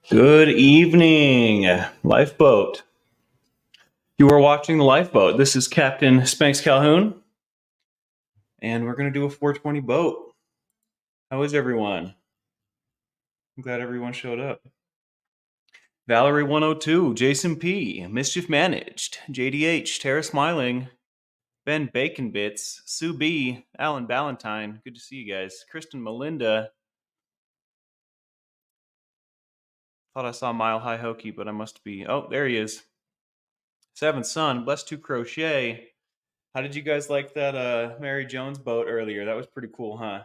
Good evening, Lifeboat. You are watching the Lifeboat. This is Captain Spanx Calhoun, and we're going to do a 420 boat. How is everyone? I'm glad everyone showed up. Valerie 102, Jason P, Mischief Managed, JDH, Tara Smiling, Ben Bacon Bits, Sue B, Alan Ballantyne. Good to see you guys. Kristen Melinda. Thought I saw Mile High Hokey, but I must be. Oh, there he is. Seventh Son, Blessed to Crochet. How did you guys like that Mary Jones boat earlier? That was pretty cool, huh?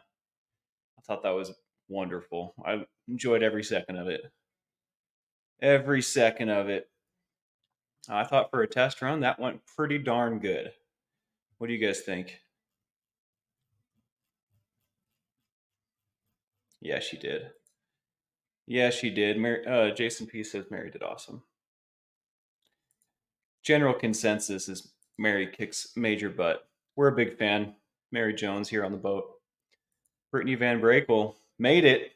I thought that was wonderful. I enjoyed every second of it. Every second of it. I thought for a test run, that went pretty darn good. What do you guys think? Yeah, she did. Yeah, she did. Jason P says Mary did awesome. General consensus is Mary kicks major butt. We're a big fan. Mary Jones here on the boat. Brittany Van Brakel made it.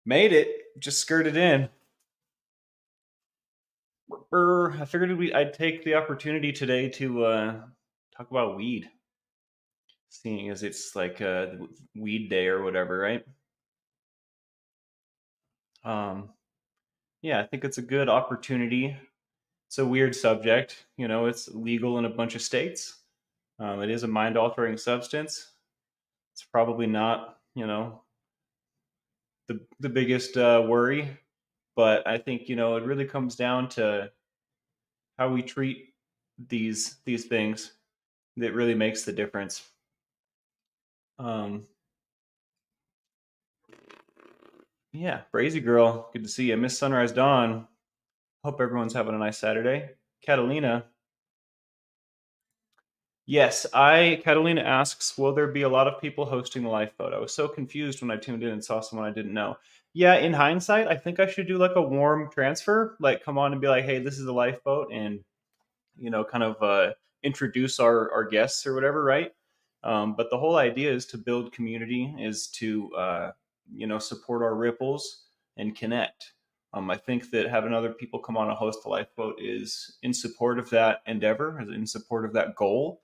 Made it. Just skirted in. I figured I'd take the opportunity today to talk about weed, seeing as it's like weed day or whatever, right? Um, yeah, I think it's a good opportunity. It's a weird subject, it's legal in a bunch of states. It is a mind-altering substance. It's probably not, the biggest worry, but I think it really comes down to how we treat these things that really makes the difference. Yeah, Brazy Girl, good to see you. Miss Sunrise Dawn, hope everyone's having a nice Saturday. Catalina, yes, Catalina asks, will there be a lot of people hosting the lifeboat? I was so confused when I tuned in and saw someone I didn't know. Yeah, in hindsight, I think I should do like a warm transfer, like come on and be like, hey, this is the lifeboat, and kind of introduce our guests or whatever, right? But the whole idea is to build community, is to support our ripples and connect. I think that having other people come on and host the lifeboat is in support of that endeavor, in support of that goal.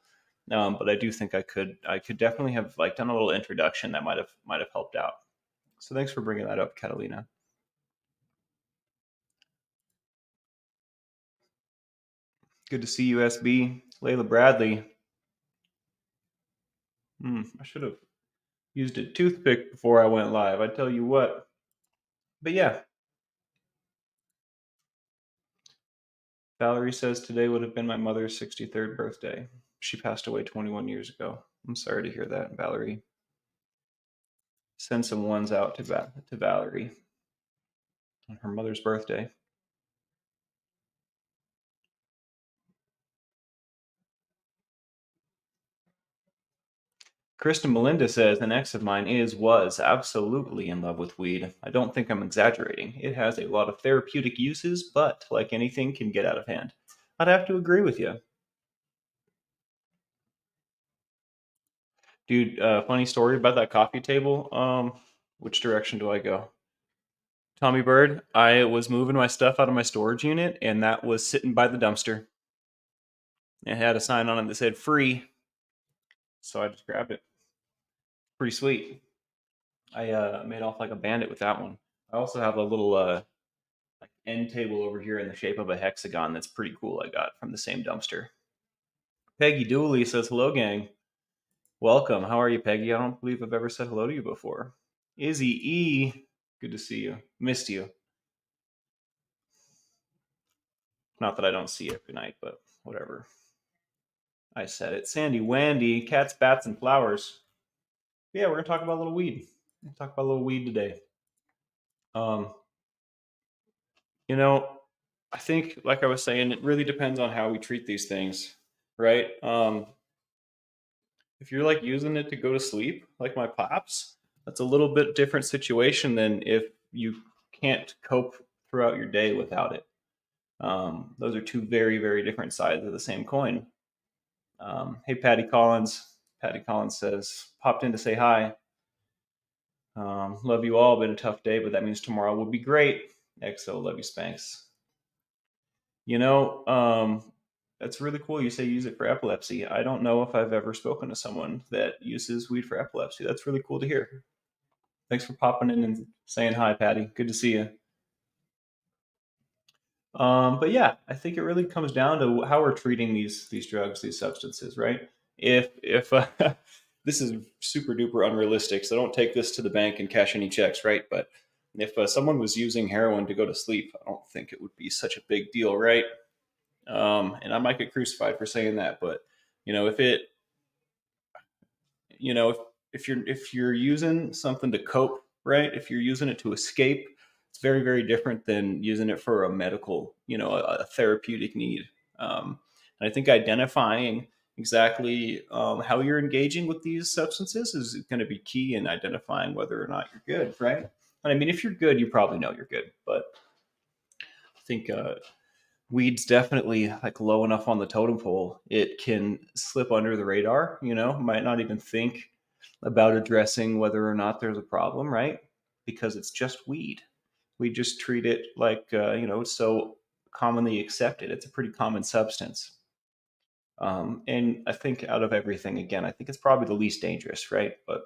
But I do think I could definitely have like done a little introduction that might have helped out. So thanks for bringing that up, Catalina. Good to see you, SB. Layla Bradley. I should have used a toothpick before I went live. I tell you what. But yeah, Valerie says today would have been my mother's 63rd birthday. She passed away 21 years ago. I'm sorry to hear that, Valerie. Send some ones out to Valerie on her mother's birthday. Kristen Melinda says an ex of mine was absolutely in love with weed. I don't think I'm exaggerating. It has a lot of therapeutic uses, but like anything, can get out of hand. I'd have to agree with you. Dude, funny story about that coffee table. Which direction do I go? Tommy Bird, I was moving my stuff out of my storage unit, and that was sitting by the dumpster. It had a sign on it that said free, so I just grabbed it. Pretty sweet. I made off like a bandit with that one. I also have a little like end table over here in the shape of a hexagon that's pretty cool. I got from the same dumpster. Peggy Dooley says, "Hello, gang. Welcome. How are you, Peggy? I don't believe I've ever said hello to you before." Izzy E, good to see you. Missed you. Not that I don't see you every night, but whatever. I said it. Sandy Wandy, cats, bats, and flowers. Yeah, we're gonna talk about a little weed. Talk about a little weed today. Um, you know, I think, like I was saying, it really depends on how we treat these things, right? If you're like using it to go to sleep, like my pops, that's a little bit different situation than if you can't cope throughout your day without it. Those are two very, very different sides of the same coin. Hey, Patty Collins. Patty Collins says, popped in to say hi. Love you all. Been a tough day, but that means tomorrow will be great. XO, love you, Spanx. You know, that's really cool. You say you use it for epilepsy. I don't know if I've ever spoken to someone that uses weed for epilepsy. That's really cool to hear. Thanks for popping in and saying hi, Patty. Good to see you. But yeah, I think it really comes down to how we're treating these drugs, these substances, right? If this is super duper unrealistic, so don't take this to the bank and cash any checks, right? But if someone was using heroin to go to sleep, I don't think it would be such a big deal, right? And I might get crucified for saying that, but you know, if it you know if you're using something to cope, right, if you're using it to escape, it's very very different than using it for a medical, a therapeutic need. And I think identifying exactly how you're engaging with these substances is going to be key in identifying whether or not you're good, right? And I mean, if you're good, you probably know you're good, but I think weed's definitely like low enough on the totem pole. It can slip under the radar, might not even think about addressing whether or not there's a problem, right? Because it's just weed. We just treat it like, it's so commonly accepted. It's a pretty common substance. And I think out of everything, again, I think it's probably the least dangerous, right? But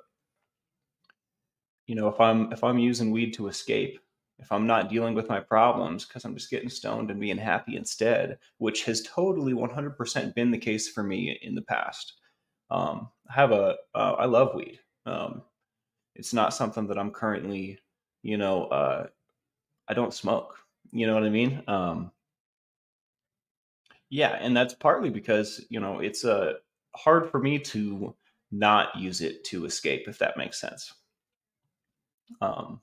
if I'm using weed to escape, if I'm not dealing with my problems because I'm just getting stoned and being happy instead, which has totally 100% been the case for me in the past. I love weed. It's not something that I'm currently, you know, I don't smoke. You know what I mean? Yeah, and that's partly because it's hard for me to not use it to escape, if that makes sense. Um,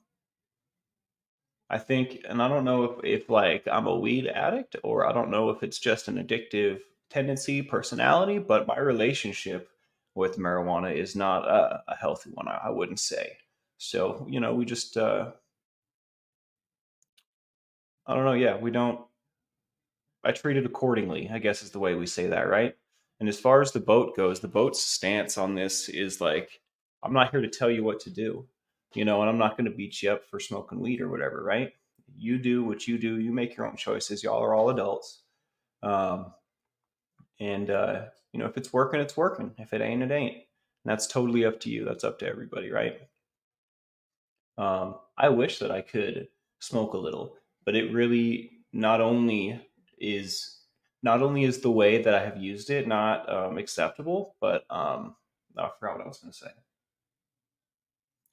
I think, and I don't know if like I'm a weed addict or I don't know if it's just an addictive tendency, personality, but my relationship with marijuana is not a healthy one, I wouldn't say. So, we just, I don't know. Yeah, we don't, I treat it accordingly, I guess is the way we say that, right? And as far as the boat goes, the boat's stance on this is like, I'm not here to tell you what to do, and I'm not going to beat you up for smoking weed or whatever, right? You do what you do. You make your own choices. Y'all are all adults. Um, and, if it's working, it's working. If it ain't, it ain't. And that's totally up to you. That's up to everybody, right? I wish that I could smoke a little, but it really is not only is the way that I have used it not acceptable, but I forgot what I was going to say.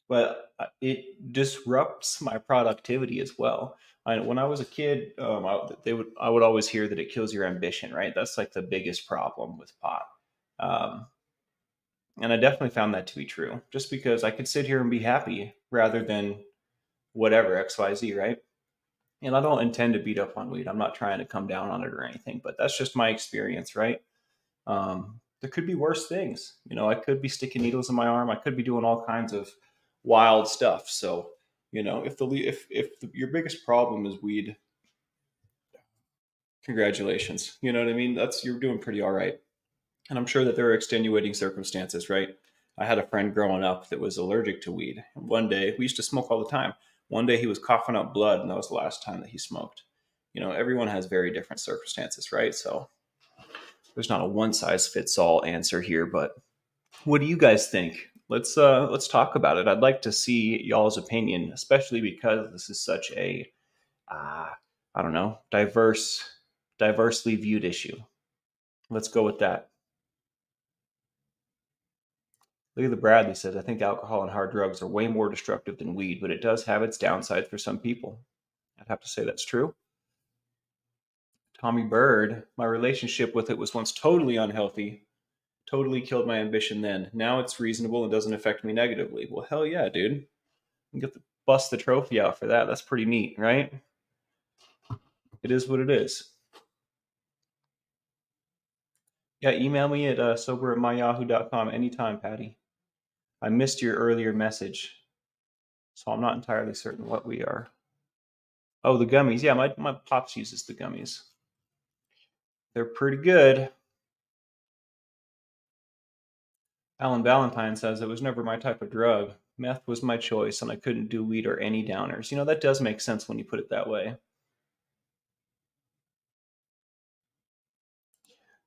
But it disrupts my productivity as well. When I was a kid, I would always hear that it kills your ambition, right? That's like the biggest problem with pot. Um, and I definitely found that to be true, just because I could sit here and be happy rather than whatever XYZ, right? And I don't intend to beat up on weed. I'm not trying to come down on it or anything, but that's just my experience, right? There could be worse things. I could be sticking needles in my arm. I could be doing all kinds of wild stuff. So, if your biggest problem is weed, congratulations. You know what I mean? You're doing pretty all right. And I'm sure that there are extenuating circumstances, right? I had a friend growing up that was allergic to weed. And one day, we used to smoke all the time. One day he was coughing up blood, and that was the last time that he smoked. Everyone has very different circumstances, right? So there's not a one size fits all answer here, but what do you guys think? Let's talk about it. I'd like to see y'all's opinion, especially because this is such a uh, I don't know, diversely viewed issue. Let's go with that. Look at the Bradley says, I think alcohol and hard drugs are way more destructive than weed, but it does have its downsides for some people. I'd have to say that's true. Tommy Bird, my relationship with it was once totally unhealthy, totally killed my ambition then. Now it's reasonable and doesn't affect me negatively. Well, hell yeah, dude. You get the bust the trophy out for that. That's pretty neat, right? It is what it is. Yeah, email me at sober@myyahoo.com anytime, Patty. I missed your earlier message, so I'm not entirely certain what we are. Oh, the gummies. Yeah, my pops uses the gummies. They're pretty good. Alan Valentine says it was never my type of drug. Meth was my choice, and I couldn't do weed or any downers. That does make sense when you put it that way.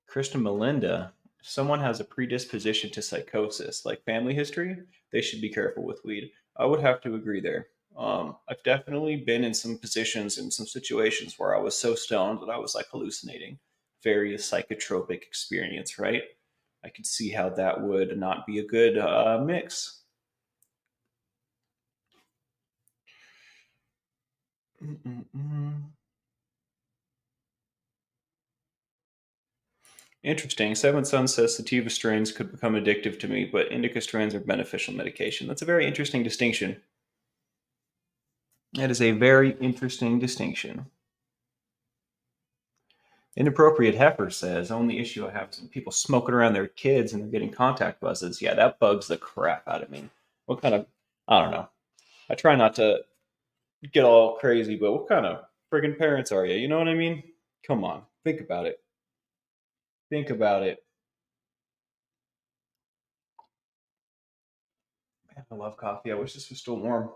Kristen Melinda, if someone has a predisposition to psychosis, like family history, they should be careful with weed. I would have to agree there. I've definitely been in some positions, in some situations where I was so stoned that I was like hallucinating. Very psychotropic experience, right? I could see how that would not be a good mix. Mm-mm-mm. Interesting. Seventh Son says sativa strains could become addictive to me, but indica strains are beneficial medication. That's a very interesting distinction. That is a very interesting distinction. Inappropriate heifer says only issue I have is when people smoking around their kids and they're getting contact buzzes. Yeah, that bugs the crap out of me. What kind of I don't know. I try not to get all crazy, but what kind of friggin' parents are you? You know what I mean? Come on, think about it. Think about it. Man, I love coffee. I wish this was still warm.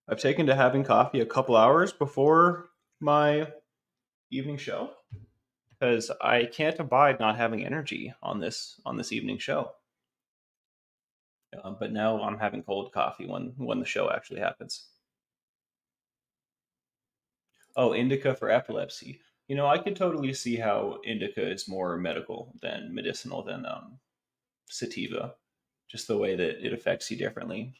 I've taken to having coffee a couple hours before my evening show because I can't abide not having energy on this evening show. But now I'm having cold coffee when the show actually happens. Oh, indica for epilepsy. I could totally see how indica is more medical than medicinal than sativa, just the way that it affects you differently.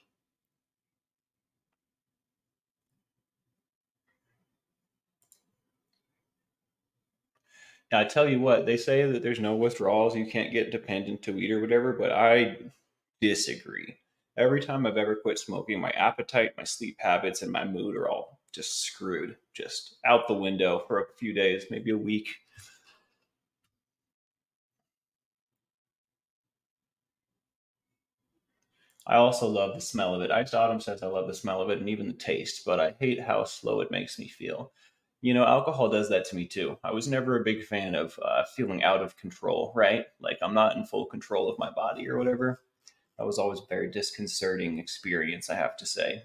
Now, I tell you what, they say that there's no withdrawals, you can't get dependent to weed or whatever, but I disagree. Every time I've ever quit smoking, my appetite, my sleep habits, and my mood are all just screwed, just out the window for a few days, maybe a week. I also love the smell of it. Iced Autumn says I love the smell of it and even the taste, but I hate how slow it makes me feel. Alcohol does that to me too. I was never a big fan of feeling out of control, right? Like I'm not in full control of my body or whatever. That was always a very disconcerting experience, I have to say.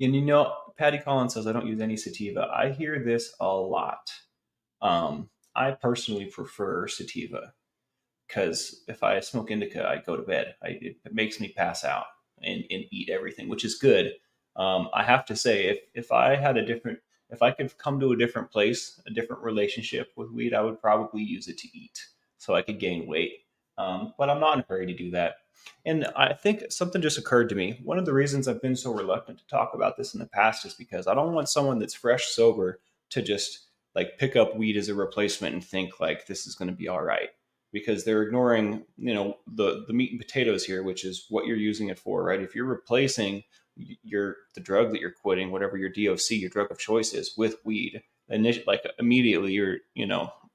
And Patty Collins says I don't use any sativa. I hear this a lot. I personally prefer sativa because if I smoke indica, I go to bed. It makes me pass out and eat everything, which is good. I have to say, if I had if I could come to a different place, a different relationship with weed, I would probably use it to eat so I could gain weight. But I'm not in a hurry to do that. And I think something just occurred to me. One of the reasons I've been so reluctant to talk about this in the past is because I don't want someone that's fresh sober to just like pick up weed as a replacement and think like this is going to be all right because they're ignoring the meat and potatoes here, which is what you're using it for, right? If you're replacing the drug that you're quitting, whatever your DOC, your drug of choice is, with weed, like immediately you're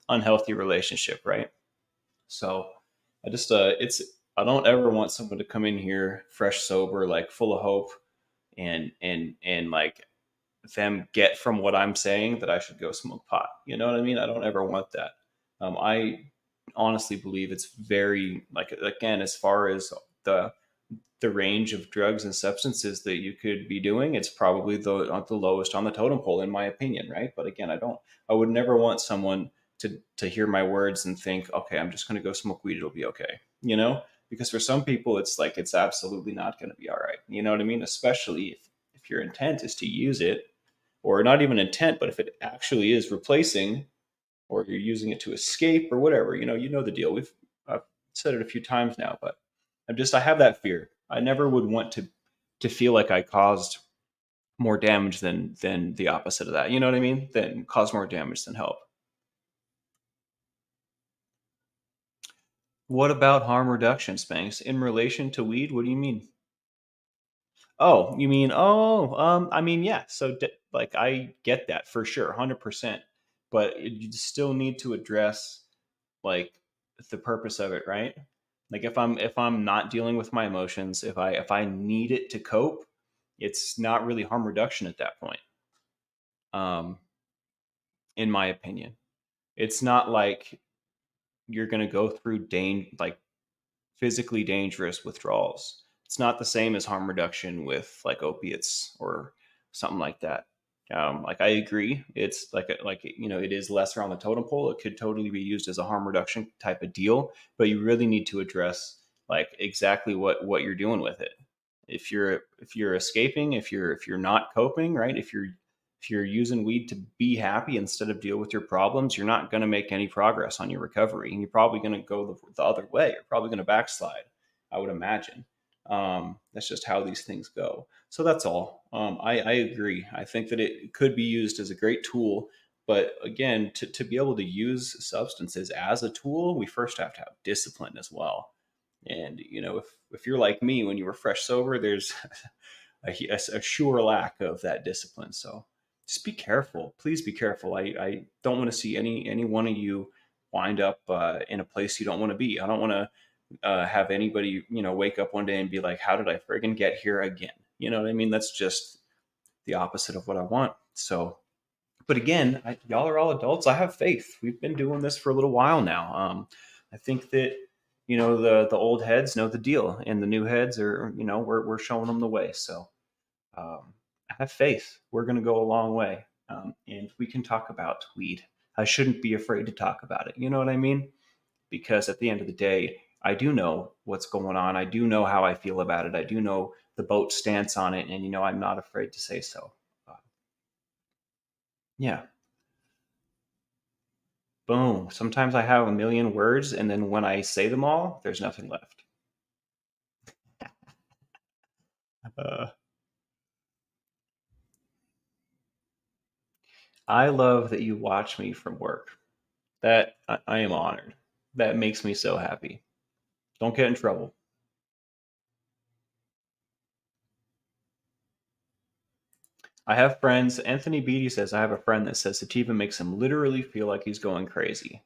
unhealthy relationship, right? So I just it's I don't ever want someone to come in here fresh sober, like full of hope, and like them get from what I'm saying that I should go smoke pot. You know what I mean? I don't ever want that. I honestly believe it's very like again as far as the the range of drugs and substances that you could be doing, it's probably the lowest on the totem pole, in my opinion, right? But again, I would never want someone to hear my words and think, okay, I'm just going to go smoke weed, it'll be okay, Because for some people, it's like it's absolutely not going to be all right. You know what I mean? Especially if your intent is to use it, or not even intent, but if it actually is replacing, or you're using it to escape or whatever, you know the deal. I've said it a few times now, but I have that fear. I never would want to feel like I caused more damage than the opposite of that. You know what I mean? Than cause more damage than help. What about harm reduction, Spanx? In relation to weed, what do you mean? Oh, you mean I mean yeah. So like I get that for sure, 100%. But you still need to address like the purpose of it, right? Like if I'm not dealing with my emotions, if I need it to cope, it's not really harm reduction at that point. Um, in my opinion, it's not like you're gonna go through like physically dangerous withdrawals. It's not the same as harm reduction with like opiates or something like that. Like I agree, it's like it is lesser on the totem pole. It could totally be used as a harm reduction type of deal, but you really need to address like exactly what you're doing with it. If you're escaping, if you're not coping, right? If you're using weed to be happy instead of deal with your problems, you're not going to make any progress on your recovery, and you're probably going to go the other way. You're probably going to backslide, I would imagine. That's just how these things go. So that's all. I agree. I think that it could be used as a great tool, but again, to be able to use substances as a tool, we first have to have discipline as well. And if you're like me, when you were fresh sober, there's a sure lack of that discipline. So just be careful. Please be careful. I don't want to see any one of you wind up in a place you don't want to be. I don't want to have anybody, wake up one day and be like, how did I friggin' get here again? You know what I mean? That's just the opposite of what I want. So, but again, y'all are all adults. I have faith. We've been doing this for a little while now. I think that, the old heads know the deal, and the new heads are, we're showing them the way. So, I have faith. We're going to go a long way. And we can talk about weed. I shouldn't be afraid to talk about it. You know what I mean? Because at the end of the day, I do know what's going on. I do know how I feel about it. I do know the boat stance on it, and I'm not afraid to say so. Uh, yeah, boom. Sometimes I have a million words, and then when I say them all, there's nothing left. Uh, I love that you watch me from work. That I am honored. That makes me so happy. Don't get in trouble. I have friends. Anthony Beatty says I have a friend that says sativa makes him literally feel like he's going crazy.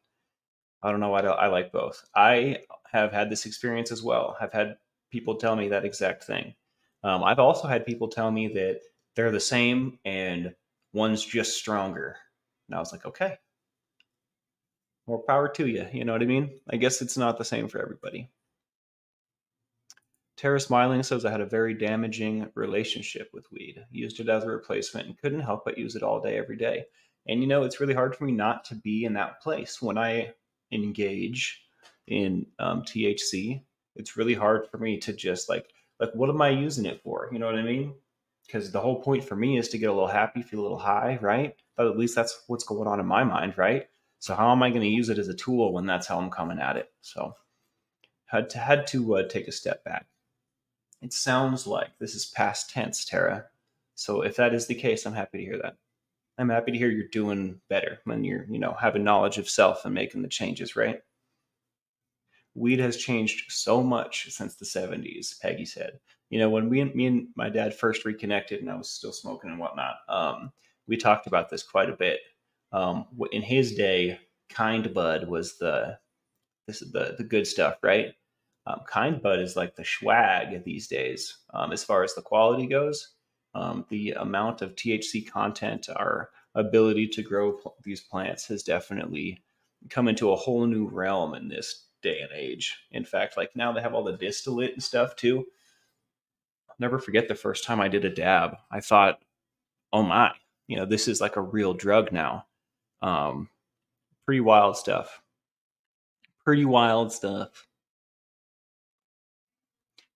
I don't know. I like both. I have had this experience as well. I've had people tell me that exact thing. I've also had people tell me that they're the same and one's just stronger. And I was like, okay, more power to you. You know what I mean? I guess it's not the same for everybody. Tara Smiling says I had a very damaging relationship with weed. Used it as a replacement and couldn't help but use it all day, every day. And it's really hard for me not to be in that place when I engage in THC. It's really hard for me to just like what am I using it for? You know what I mean? Because the whole point for me is to get a little happy, feel a little high, right? But at least that's what's going on in my mind, right? So how am I going to use it as a tool when that's how I'm coming at it? So had to take a step back. It sounds like this is past tense, Tara. So if that is the case, I'm happy to hear that. I'm happy to hear you're doing better when you're, having knowledge of self and making the changes, right? Weed has changed so much since the 70s, Peggy said. When me and my dad first reconnected and I was still smoking and whatnot, we talked about this quite a bit. In his day, Kind Bud was the good stuff, right? Kind Bud is like the swag these days, as far as the quality goes. The amount of THC content, our ability to grow these plants has definitely come into a whole new realm in this day and age. In fact, like now they have all the distillate and stuff too. I'll never forget the first time I did a dab. I thought, oh my, this is like a real drug now. Um, Pretty wild stuff. Pretty wild stuff.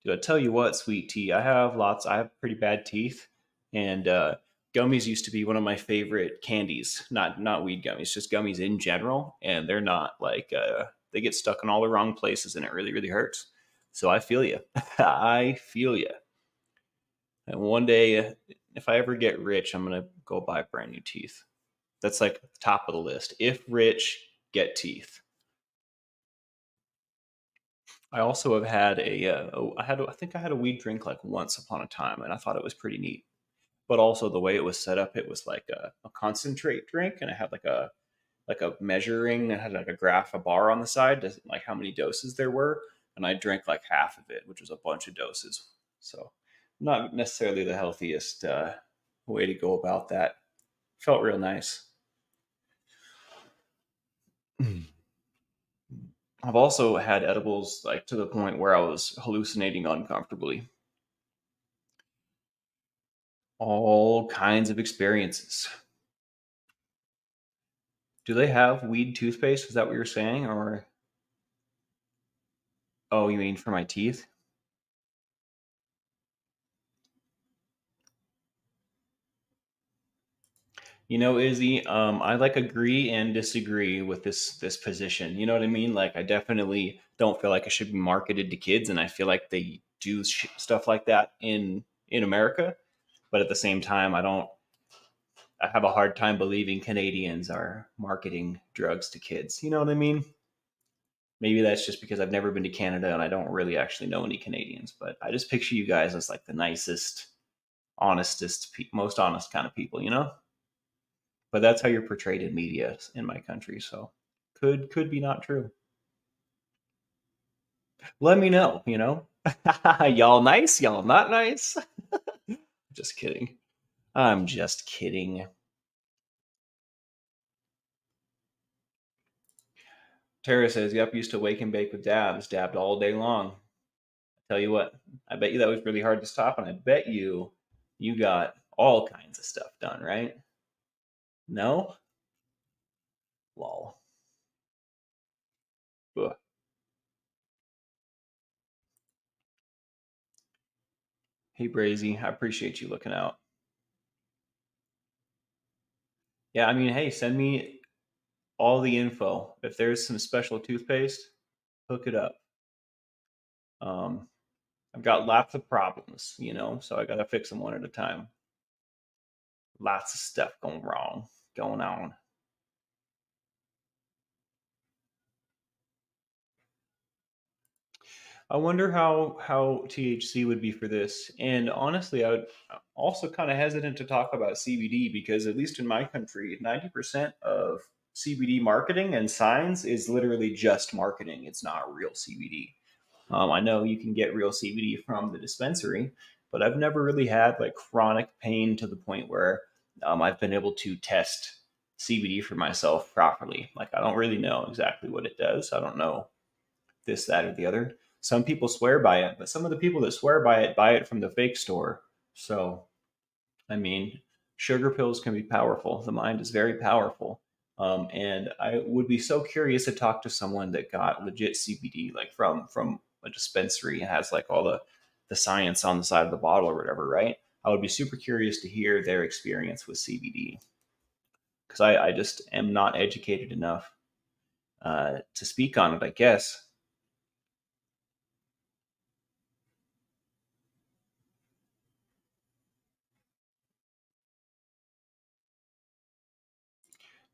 Dude, I tell you what, sweet tea. I have pretty bad teeth, and gummies used to be one of my favorite candies. Not weed gummies, just gummies in general. And they're not like they get stuck in all the wrong places, and it really really hurts. So I feel you. I feel you. And one day, if I ever get rich, I'm gonna go buy brand new teeth. That's like the top of the list. If rich, get teeth. I also have had I think I had a weed drink like once upon a time, and I thought it was pretty neat. But also the way it was set up, it was like a concentrate drink, and it had like a measuring, it had like a graph, a bar on the side, like how many doses there were, and I drank like half of it, which was a bunch of doses. So not necessarily the healthiest way to go about that. Felt real nice. I've also had edibles like to the point where I was hallucinating uncomfortably. All kinds of experiences. Do they have weed toothpaste? Is that what you're saying? Or, oh, you mean for my teeth? You know, Izzy, I like agree and disagree with this position. You know what I mean? Like, I definitely don't feel like it should be marketed to kids, and I feel like they do stuff like that in America. But at the same time, I have a hard time believing Canadians are marketing drugs to kids. You know what I mean? Maybe that's just because I've never been to Canada and I don't really actually know any Canadians. But I just picture you guys as like the nicest, honestest, most honest kind of people. You know? But that's how you're portrayed in media in my country. So could be not true. Let me know. You know, y'all nice, y'all not nice. Just kidding. I'm just kidding. Tara says, "Yep, used to wake and bake with dabs, dabbed all day long. Tell you what, I bet you that was really hard to stop, and I bet you got all kinds of stuff done, right? No, lol. Ugh. Hey Brazy, I appreciate you looking out. Yeah, I mean, hey, send me all the info. If there's some special toothpaste, hook it up. Um, I've got lots of problems, you know, so I gotta fix them one at a time. Lots of stuff going wrong, going on. I wonder how THC would be for this. And honestly, I would also kind of hesitant to talk about CBD because at least in my country, 90% of CBD marketing and signs is literally just marketing. It's not real CBD. I know you can get real CBD from the dispensary, but I've never really had like chronic pain to the point where I've been able to test CBD for myself properly. Like I don't really know exactly what it does. I don't know this, that, or the other. Some people swear by it, but some of the people that swear buy it from the fake store. So, I mean, sugar pills can be powerful. The mind is very powerful. And I would be so curious to talk to someone that got legit CBD, like from a dispensary and has like all the science on the side of the bottle or whatever, right? I would be super curious to hear their experience with CBD because I just am not educated enough to speak on it, I guess.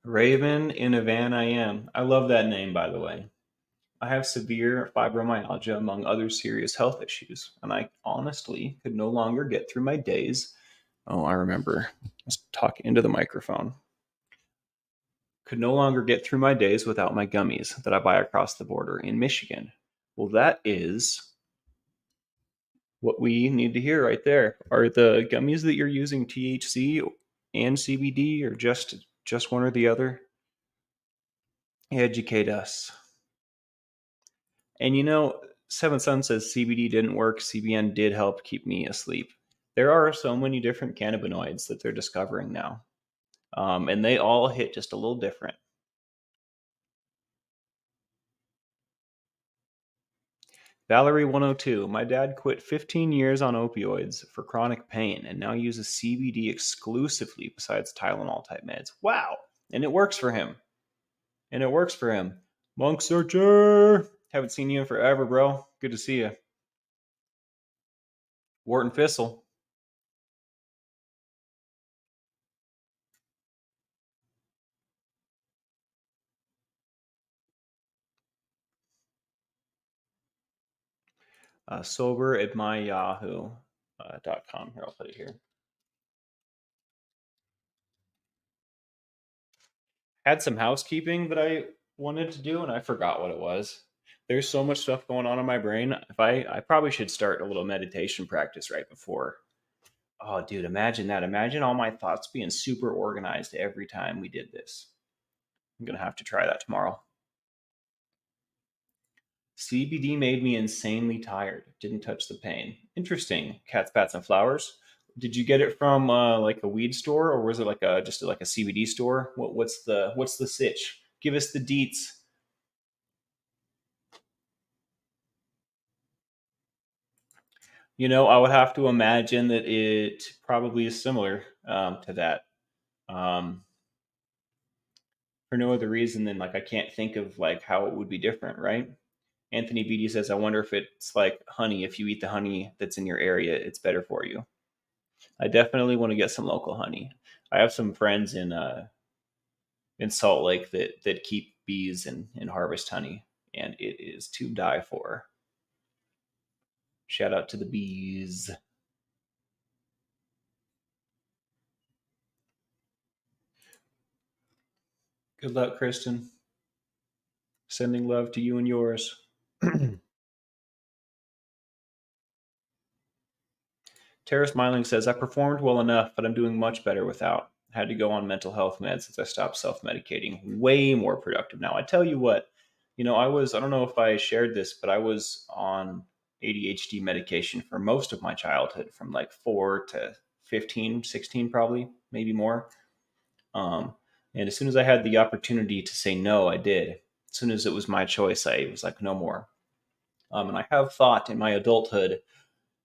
Raven in a van I am. I love that name, by the way. I have severe fibromyalgia, among other serious health issues, and I honestly could no longer get through my days. Oh, I remember. I was talking into the microphone. Could no longer get through my days without my gummies that I buy across the border in Michigan. Well, that is what we need to hear right there. Are the gummies that you're using THC and CBD, or just one or the other? Educate us. And you know, Seven Sun says CBD didn't work. CBN did help keep me asleep. There are so many different cannabinoids that they're discovering now, and they all hit just a little different. Valerie 102. My dad quit 15 years on opioids for chronic pain and now uses CBD exclusively besides Tylenol type meds. Wow. And it works for him. And it works for him. Monk Searcher. Haven't seen you in forever, bro. Good to see you. Wharton Fissel. Sober at my yahoo.com. Here, I'll put it here. Had some housekeeping that I wanted to do, and I forgot what it was. There's so much stuff going on in my brain. If I probably should start a little meditation practice right before. Oh, dude, imagine that. Imagine all my thoughts being super organized every time we did this. I'm gonna have to try that tomorrow. CBD made me insanely tired. Didn't touch the pain. Interesting. Cats, bats, and flowers. Did you get it from like a weed store, or was it like a just like a CBD store? What's the sitch? Give us the deets. I would have to imagine that it probably is similar to that. Um, for no other reason than like I can't think of like how it would be different, right? Anthony Beatty says, "I wonder if it's like honey. If you eat the honey that's in your area, it's better for you." I definitely want to get some local honey. I have some friends in Salt Lake that keep bees and harvest honey, and it is to die for. Shout out to the bees. Good luck, Kristen. Sending love to you and yours. Tara Smiling says, I performed well enough, but I'm doing much better without. I had to go on mental health meds since I stopped self medicating. Way more productive now. I tell you what, I don't know if I shared this, but I was on ADHD medication for most of my childhood, from like 4 to 15, 16, probably, maybe more. Um, and as soon as I had the opportunity to say no, I did. As soon as it was my choice, I was like, no more. And I have thought in my adulthood,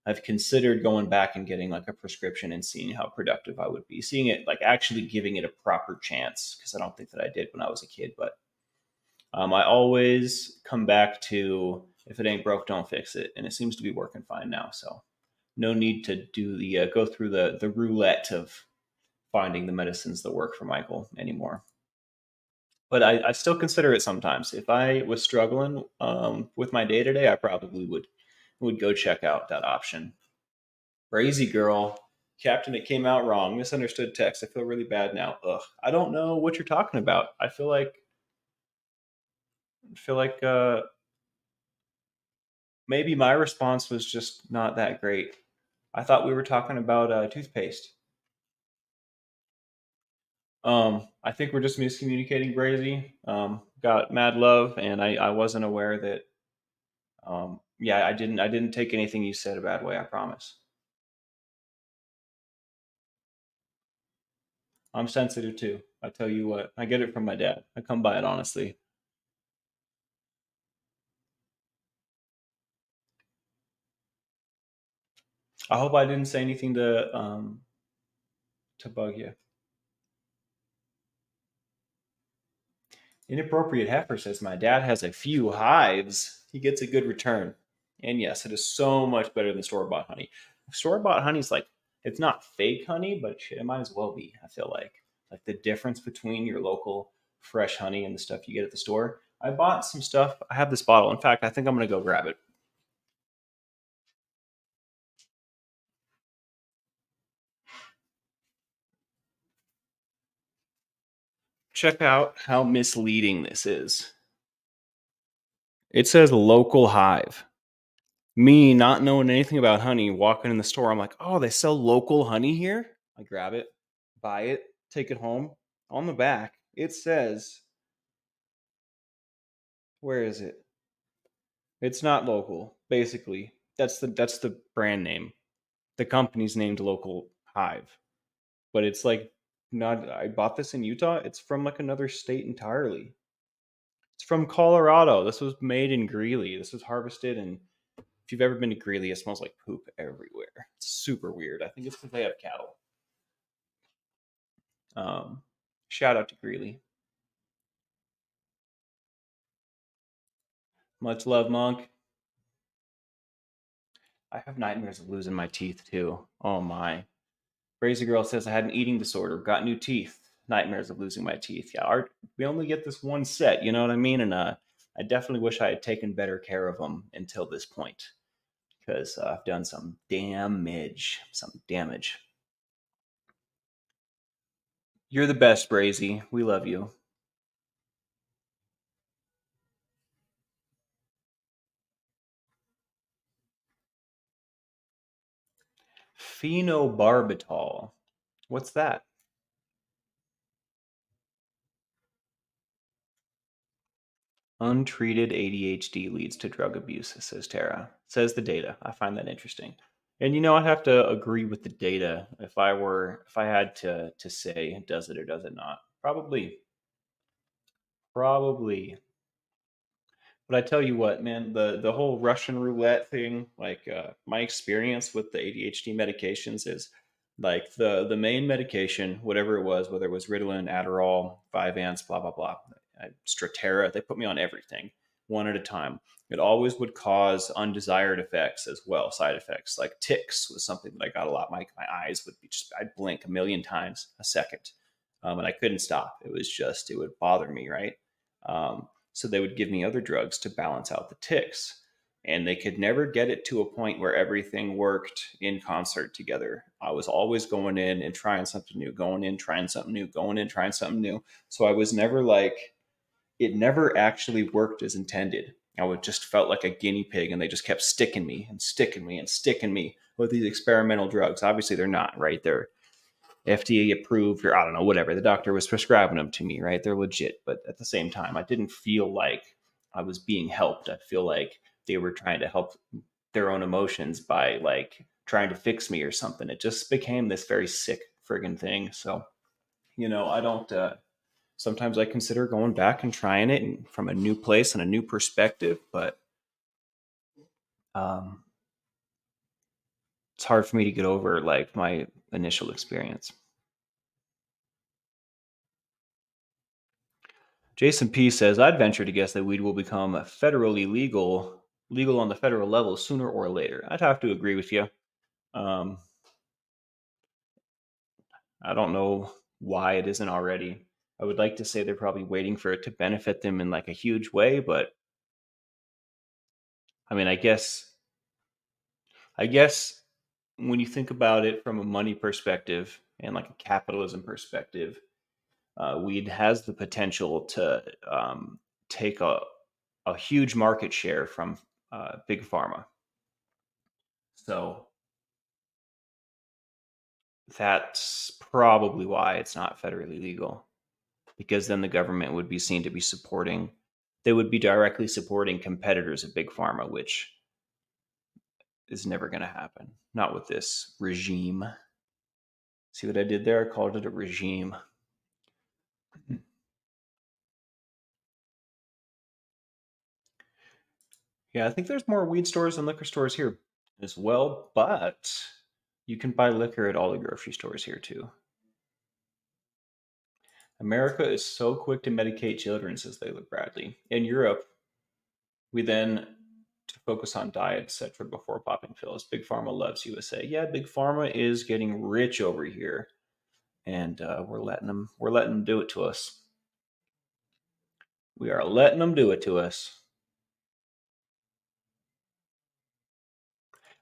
I've considered going back and getting like a prescription and seeing how productive I would be, seeing it like actually giving it a proper chance, because I don't think that I did when I was a kid. But I always come back to, if it ain't broke, don't fix it, and it seems to be working fine now. So no need to do the go through the roulette of finding the medicines that work for Michael anymore. But I still consider it sometimes. If I was struggling with my day to day, I probably would go check out that option. Crazy girl. Captain, it came out wrong. Misunderstood text. I feel really bad now. Ugh. I don't know what you're talking about. I feel like maybe my response was just not that great. I thought we were talking about toothpaste. I think we're just miscommunicating, Brazy. Got mad love, and I wasn't aware that. Yeah, I didn't take anything you said a bad way. I promise. I'm sensitive too. I tell you what, I get it from my dad. I come by it honestly. I hope I didn't say anything to bug you. Inappropriate heifer says my dad has a few hives. He gets a good return. And yes, it is so much better than store bought honey. Store bought honey is like, it's not fake honey, but shit, it might as well be. I feel like the difference between your local fresh honey and the stuff you get at the store. I bought some stuff. I have this bottle. In fact, I think I'm gonna go grab it. Check out how misleading this is. It says local hive. Me not knowing anything about honey, walking in the store, I'm like, oh, they sell local honey here? I grab it, buy it, take it home. On the back, it says, where is it? It's not local, basically. That's the brand name. The company's named Local Hive. But it's like not I bought this in Utah. It's from like another state entirely. It's from Colorado. This was made in Greeley. This was harvested, and if you've ever been to Greeley, it smells like poop everywhere. It's super weird. I think it's because they have cattle. Um, Shout out to Greeley. Much love, Monk. I have nightmares of losing my teeth too. Oh my. Crazy Girl says I had an eating disorder, got new teeth. Nightmares of losing my teeth. Yeah, we only get this one set, you know what I mean? And I definitely wish I had taken better care of them until this point, because I've done some damage. Some damage. You're the best, Brazy. We love you. Phenobarbital. What's that? Untreated ADHD leads to drug abuse, says Tara. Says the data. I find that interesting. And I'd have to agree with the data if I had to say does it or does it not. Probably. But I tell you what, man, the whole Russian roulette thing, like my experience with the ADHD medications is like the main medication, whatever it was, whether it was Ritalin, Adderall, Vyvanse, blah blah blah, Strattera, they put me on everything one at a time. It always would cause undesired effects as well, side effects like ticks was something that I got a lot. My eyes would be just I'd blink a million times a second, and I couldn't stop. It would bother me, right? So they would give me other drugs to balance out the tics. And they could never get it to a point where everything worked in concert together. I was always going in and trying something new, going in, trying something new, going in, trying something new. So I was never like, it never actually worked as intended. I would just felt like a guinea pig, and they just kept sticking me and sticking me and sticking me with these experimental drugs. Obviously, they're not, right? They're FDA approved, or I don't know, whatever. The doctor was prescribing them to me, right? They're legit. But at the same time, I didn't feel like I was being helped. I feel like they were trying to help their own emotions by like trying to fix me or something. It just became this very sick friggin' thing. So, I don't, sometimes I consider going back and trying it from a new place and a new perspective, but um, it's hard for me to get over like my initial experience. Jason P says, I'd venture to guess that weed will become federally legal on the federal level sooner or later. I'd have to agree with you. Um, I don't know why it isn't already. I would like to say they're probably waiting for it to benefit them in like a huge way, but I mean, I guess when you think about it from a money perspective and like a capitalism perspective, weed has the potential to take a huge market share from big pharma. So that's probably why it's not federally legal, because then the government would be seen to be supporting, they would be directly supporting competitors of big pharma, which is never going to happen. Not with this regime. See what I did there? I called it a regime. Yeah, I think there's more weed stores and liquor stores here as well, but you can buy liquor at all the grocery stores here too. America is so quick to medicate children, says Layla Bradley. In Europe, we then to focus on diet, etc., before popping pills. Big Pharma loves USA. Yeah, Big Pharma is getting rich over here, and we're letting them do it to us. We are letting them do it to us.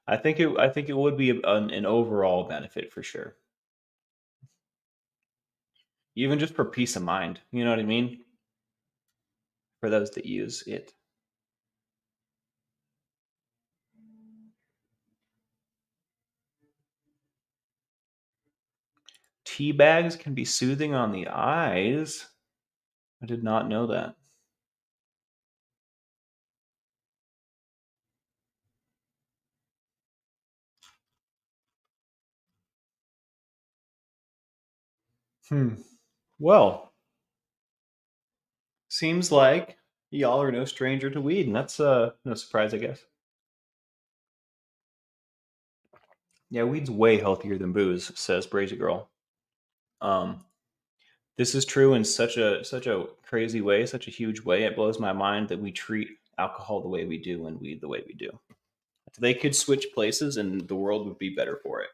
I think it would be an overall benefit for sure, even just for peace of mind. You know what I mean? For those that use it. Tea bags can be soothing on the eyes. I did not know that. Hmm. Well, seems like y'all are no stranger to weed, and that's no surprise, I guess. Yeah, weed's way healthier than booze, says Brazy Girl. Um, this is true in such a crazy way, such a huge way. It blows my mind that we treat alcohol the way we do and weed the way we do. If they could switch places, and the world would be better for it.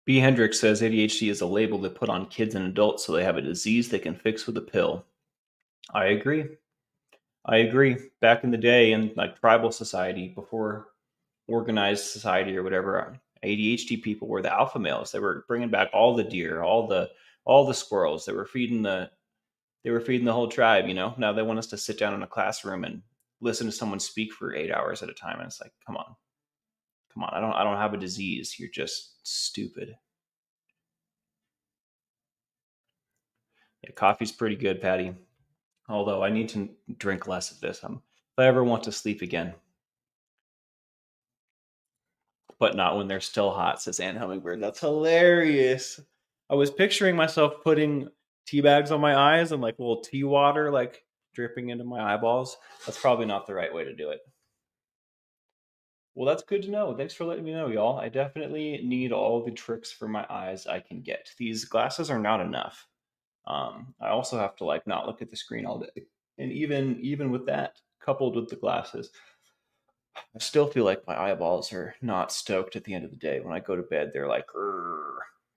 B. Hendricks says ADHD is a label they put on kids and adults so they have a disease they can fix with a pill. I agree. I agree. Back in the day, in like tribal society, before organized society or whatever, ADHD people were the alpha males. They were bringing back all the deer, all the squirrels. They were feeding the whole tribe. Now they want us to sit down in a classroom and listen to someone speak for 8 hours at a time, and it's like, come on. I don't have a disease. You're just stupid. Yeah, coffee's pretty good, Patty. Although I need to drink less of this. If I ever want to sleep again, but not when they're still hot, says Ann Hummingbird. That's hilarious. I was picturing myself putting tea bags on my eyes and like little tea water like dripping into my eyeballs. That's probably not the right way to do it. Well, that's good to know. Thanks for letting me know, y'all. I definitely need all the tricks for my eyes I can get. These glasses are not enough. I also have to like not look at the screen all day. And even with that, coupled with the glasses, I still feel like my eyeballs are not stoked at the end of the day. When I go to bed, they're like, grrr,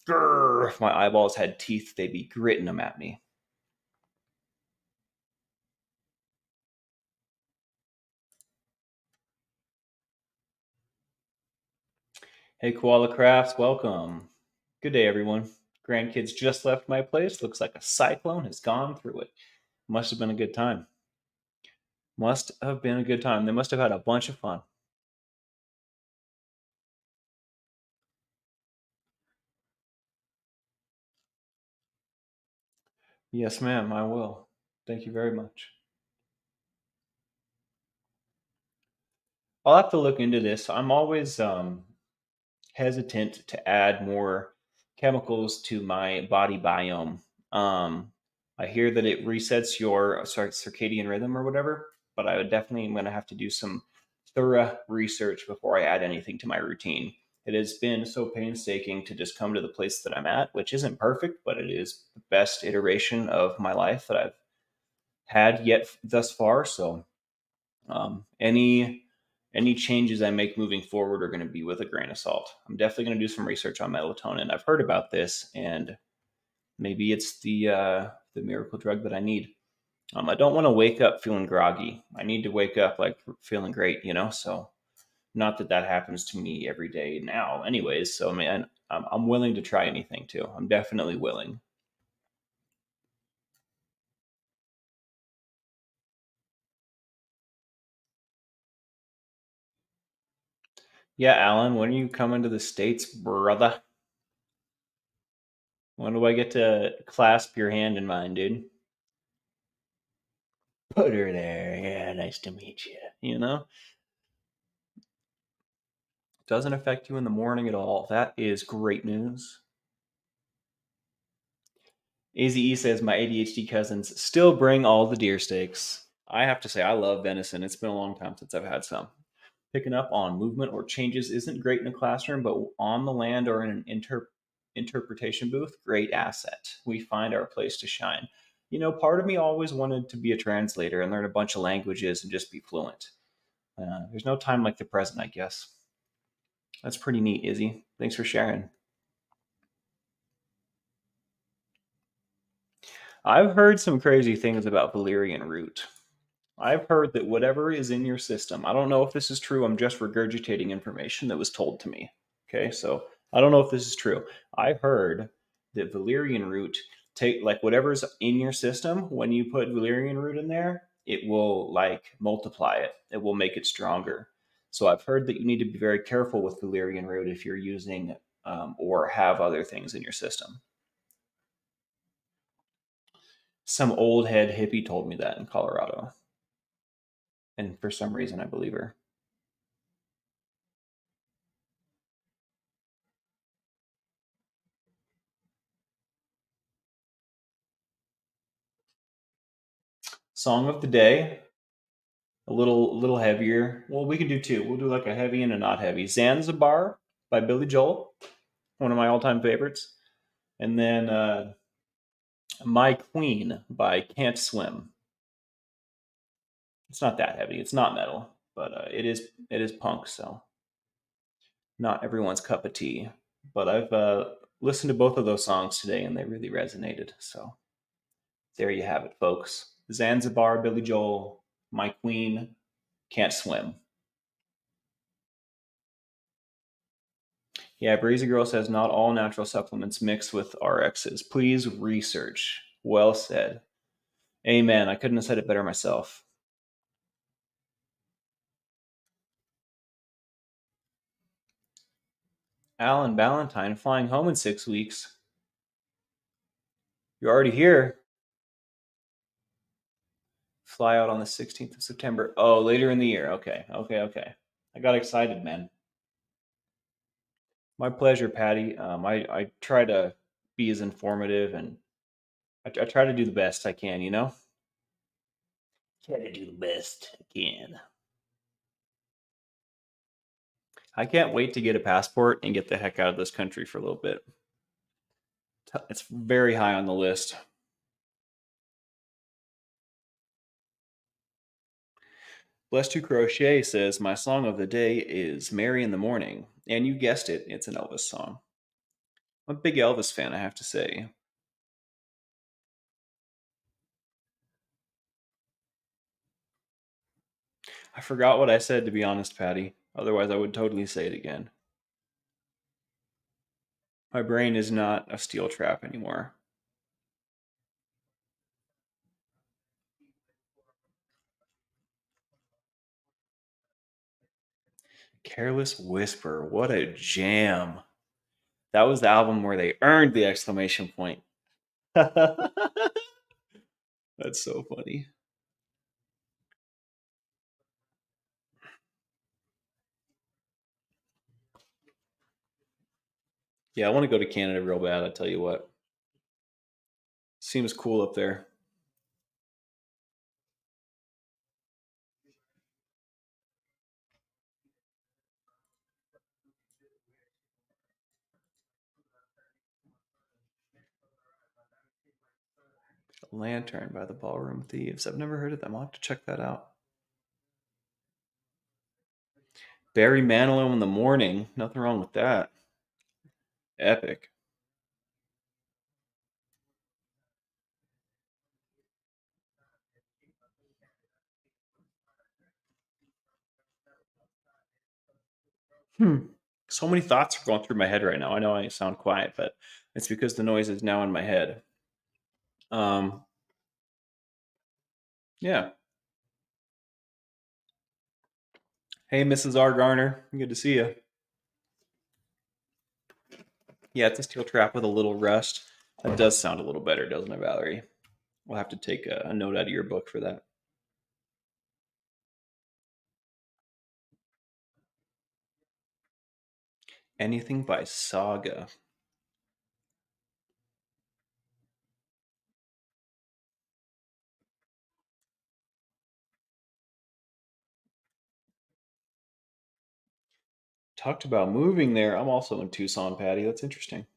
grrr. If my eyeballs had teeth, they'd be gritting them at me. Hey, Koala Crafts, welcome. Good day, everyone. Grandkids just left my place. Looks like a cyclone has gone through it. Must have been a good time. Must have been a good time. They must have had a bunch of fun. Yes, ma'am, I will. Thank you very much. I'll have to look into this. I'm always hesitant to add more chemicals to my body biome. Um, I hear that it resets your circadian rhythm or whatever, but I would definitely am going to have to do some thorough research before I add anything to my routine. It has been so painstaking to just come to the place that I'm at, which isn't perfect, but it is the best iteration of my life that I've had yet thus far. So any changes I make moving forward are going to be with a grain of salt. I'm definitely going to do some research on melatonin. I've heard about this, and maybe it's the miracle drug that I need. I don't want to wake up feeling groggy. I need to wake up like feeling great, you know. So not that that happens to me every day now, anyways. So man, I'm willing to try anything too. I'm definitely willing. Yeah, Alan, when are you coming to the States, brother? When do I get to clasp your hand in mine, dude? Put her there. Yeah, nice to meet you. You know, doesn't affect you in the morning at all. That is great news. AZE says my ADHD cousins still bring all the deer steaks. I have to say, I love venison. It's been a long time since I've had some. Picking up on movement or changes isn't great in a classroom, but on the land or in an interpretation booth, great asset. We find our place to shine. You know, part of me always wanted to be a translator and learn a bunch of languages and just be fluent. There's no time like the present, I guess. That's pretty neat, Izzy. Thanks for sharing. I've heard some crazy things about valerian root. I've heard that whatever is in your system, I don't know if this is true, I'm just regurgitating information that was told to me. Okay, so I don't know if this is true. I heard that valerian root take like whatever's in your system, when you put valerian root in there, it will like multiply it. It will make it stronger. So I've heard that you need to be very careful with valerian root if you're using or have other things in your system. Some old head hippie told me that in Colorado, and for some reason I believe her. Song of the day, a little heavier. Well, we can do two. We'll do like a heavy and a not heavy. Zanzibar by Billy Joel, one of my all-time favorites, and then My Queen by Can't Swim. It's not that heavy. It's not metal, but it is punk. So not everyone's cup of tea. But I've listened to both of those songs today, and they really resonated. So there you have it, folks. Zanzibar, Billy Joel, My Queen, Can't Swim. Yeah, Breezy Girl says not all natural supplements mix with RXs. Please research. Well said. Amen. I couldn't have said it better myself. Alan Ballantyne flying home in 6 weeks. You're already here. Fly out on the 16th of September. Oh, later in the year. Okay, okay, okay. I got excited, man. My pleasure, Patty. I try to be as informative and I try to do the best I can, you know? Try to do the best I can. I can't wait to get a passport and get the heck out of this country for a little bit. It's very high on the list. Bless to Crochet says, my song of the day is Mary in the Morning. And you guessed it, it's an Elvis song. I'm a big Elvis fan, I have to say. I forgot what I said, to be honest, Patty. Otherwise, I would totally say it again. My brain is not a steel trap anymore. Careless Whisper, what a jam. That was the album where they earned the exclamation point. That's so funny. Yeah, I want to go to Canada real bad, I tell you what. Seems cool up there. Lantern by the Ballroom Thieves. I've never heard of them. I'll have to check that out. Barry Manilow in the Morning. Nothing wrong with that. Epic. Hmm. So many thoughts are going through my head right now. I know I sound quiet, but it's because the noise is now in my head. Um, yeah. Hey, Mrs. R. Garner. Good to see you. Yeah, it's a steel trap with a little rust. That does sound a little better, doesn't it, Valerie? We'll have to take a note out of your book for that. Anything by Saga. Talked about moving there. I'm also in Tucson, Patty. That's interesting.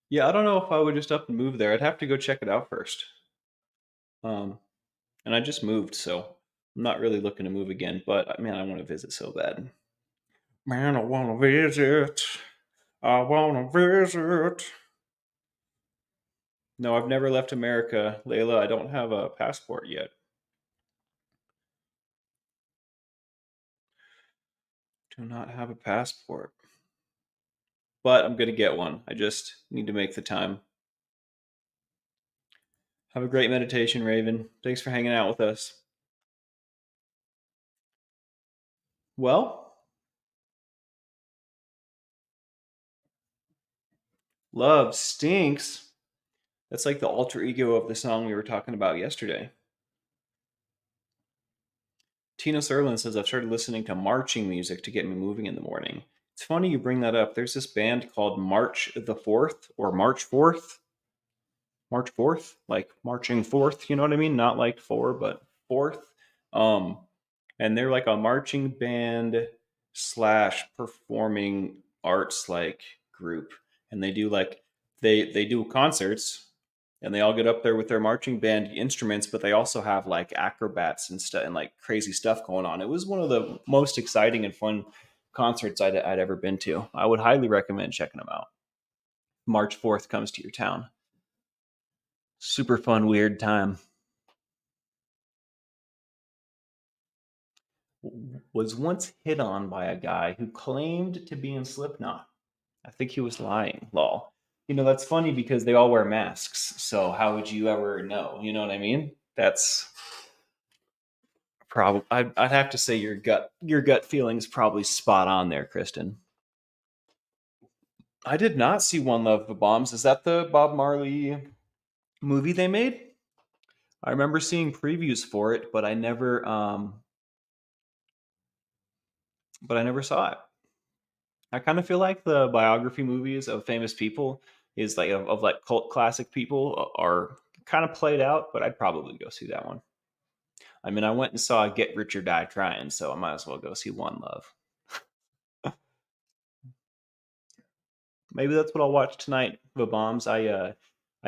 Yeah, I don't know if I would just up and move there. I'd have to go check it out first. Um, and I just moved, so I'm not really looking to move again. But man, I want to visit so bad. Man, I want to visit. I want to visit. No, I've never left America, Layla. I don't have a passport yet. Do not have a passport. But I'm going to get one. I just need to make the time. Have a great meditation, Raven. Thanks for hanging out with us. Well, love stinks. That's like the alter ego of the song we were talking about yesterday. Tina Serlin says, I've started listening to marching music to get me moving in the morning. It's funny you bring that up. There's this band called March the 4th or March 4th. March 4th, like marching forth, you know what I mean? Not like four, but fourth. Um, and they're like a marching band slash performing arts like group. And they do like they do concerts and they all get up there with their marching band instruments, but they also have like acrobats and stuff and like crazy stuff going on. It was one of the most exciting and fun concerts I'd ever been to. I would highly recommend checking them out. March 4th comes to your town. Super fun, weird time. Was once hit on by a guy who claimed to be in Slipknot. I think he was lying. Lol. You know, that's funny because they all wear masks. So how would you ever know? You know what I mean? That's probably. I'd have to say your gut feelings probably spot on there, Kristen. I did not see One Love of Bombs. Is that the Bob Marley movie they made? I remember seeing previews for it, but I never saw it. I kind of feel like the biography movies of famous people is like of like cult classic people are kind of played out, but I'd probably go see that one. I mean, I went and saw Get Rich or Die Trying, so I might as well go see One Love. Maybe that's what I'll watch tonight. The bombs. I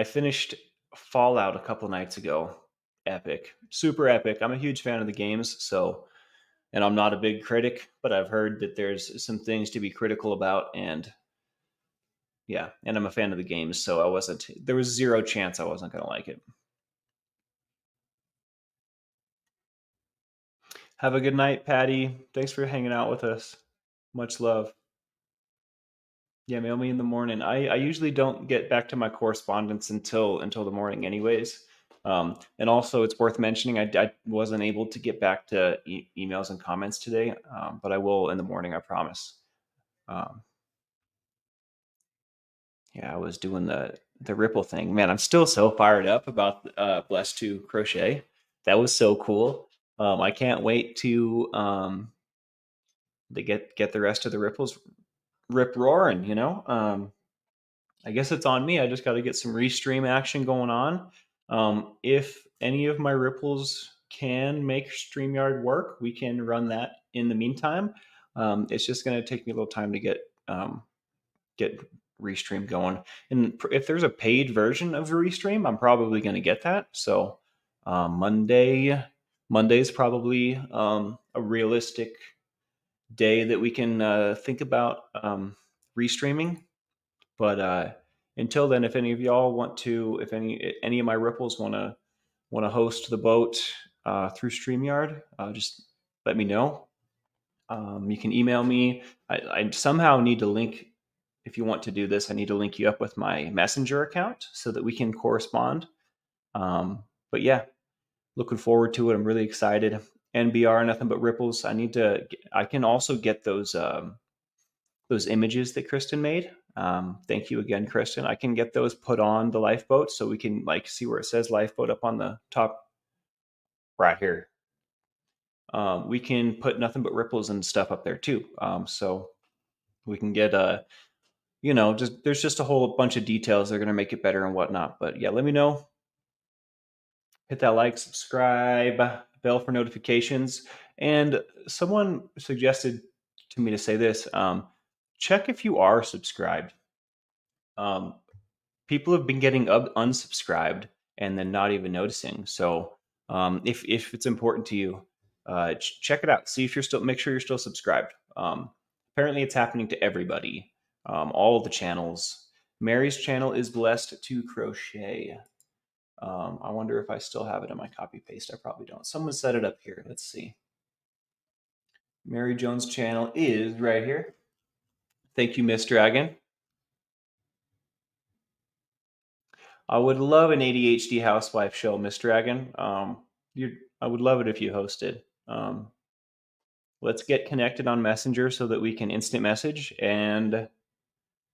finished Fallout a couple nights ago. Epic, super epic. I'm a huge fan of the games, so and I'm not a big critic, but I've heard that there's some things to be critical about, and yeah, and I'm a fan of the games, so I wasn't. There was zero chance I wasn't gonna like it. Have a good night, Patty. Thanks for hanging out with us. Much love. Yeah, mail me in the morning. I usually don't get back to my correspondence until the morning, anyways. And also, it's worth mentioning I wasn't able to get back to emails and comments today, but I will in the morning. I promise. Um, yeah, I was doing the ripple thing. Man, I'm still so fired up about Blessed to Crochet. That was so cool. I can't wait to get the rest of the ripples rip roaring. I guess it's on me. I just got to get some restream action going on. If any of my ripples can make StreamYard work, we can run that in the meantime. It's just going to take me a little time to get Restream going. And if there's a paid version of Restream, I'm probably going to get that. So Monday's probably a realistic day that we can think about restreaming. But until then, if any of y'all want to, if any of my ripples want to host the boat through StreamYard, just let me know. You can email me. I somehow need to link. If you want to do this, I need to link you up with my Messenger account so that we can correspond. But yeah, looking forward to it. I'm really excited. NBR, nothing but ripples. I can also get those images that Kristen made. Thank you again, Kristen. I can get those put on the lifeboat so we can like see where it says lifeboat up on the top right here. We can put nothing but ripples and stuff up there too. So we can get just there's just a whole bunch of details that are going to make it better and whatnot. But yeah, let me know. Hit that like, subscribe, bell for notifications. And someone suggested to me to say this: check if you are subscribed. Um, People have been getting unsubscribed and then not even noticing. So if it's important to you, check it out. See if make sure you're still subscribed. Apparently, it's happening to everybody. All the channels. Mary's channel is Blessed to Crochet. I wonder if I still have it in my copy paste. I probably don't. Someone set it up here. Let's see. Mary Jones' channel is right here. Thank you, Miss Dragon. I would love an ADHD housewife show, Miss Dragon. I would love it if you hosted. Let's get connected on Messenger so that we can instant message. And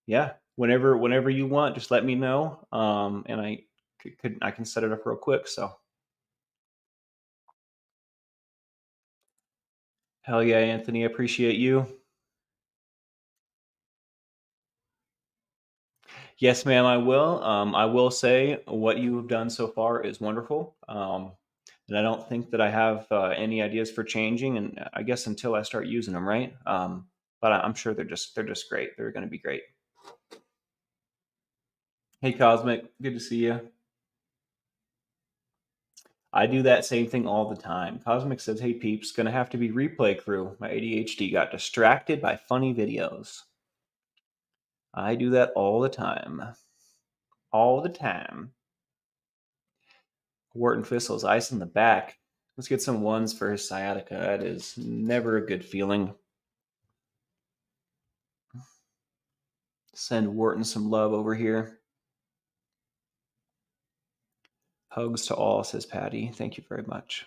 yeah, whenever you want, just let me know. And I can set it up real quick. So hell yeah, Anthony, I appreciate you. Yes, ma'am, I will. I will say what you have done so far is wonderful. And I don't think that I have any ideas for changing. And I guess until I start using them, right? But I'm sure they're just great. They're going to be great. Hey, Cosmic, good to see you. I do that same thing all the time. Cosmic says, "Hey, peeps, gonna have to be replay crew. My ADHD got distracted by funny videos." I do that all the time. All the time. Wharton Thistles, ice in the back. Let's get some ones for his sciatica. That is never a good feeling. Send Wharton some love over here. Hugs to all, says Patty. Thank you very much.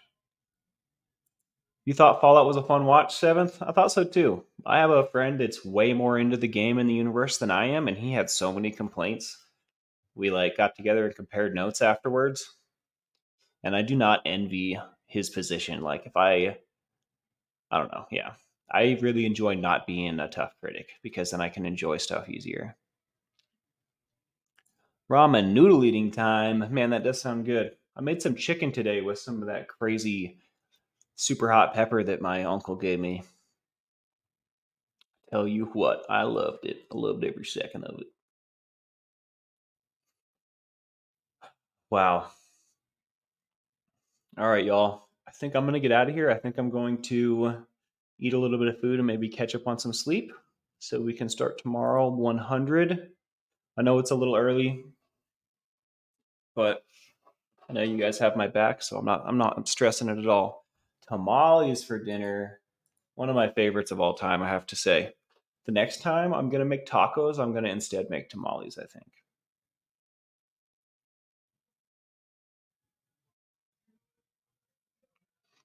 You thought Fallout was a fun watch, Seventh? I thought so too. I have a friend that's way more into the game and the universe than I am, and he had so many complaints. We got together and compared notes afterwards. And I do not envy his position. Like, if I don't know, yeah. I really enjoy not being a tough critic because then I can enjoy stuff easier. Ramen noodle eating time. Man, that does sound good. I made some chicken today with some of that crazy super hot pepper that my uncle gave me. Tell you what, I loved it. I loved every second of it. Wow. All right, y'all. I think I'm going to get out of here. I think I'm going to eat a little bit of food and maybe catch up on some sleep so we can start tomorrow 100. I know it's a little early, but I know you guys have my back, so I'm not stressing it at all. Tamales for dinner. One of my favorites of all time, I have to say. The next time I'm going to make tacos, I'm going to instead make tamales, I think.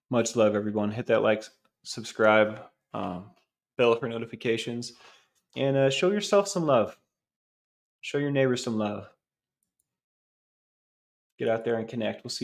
Much love, everyone. Hit that like, subscribe, bell for notifications, and show yourself some love. Show your neighbors some love. Get out there and connect. We'll see you.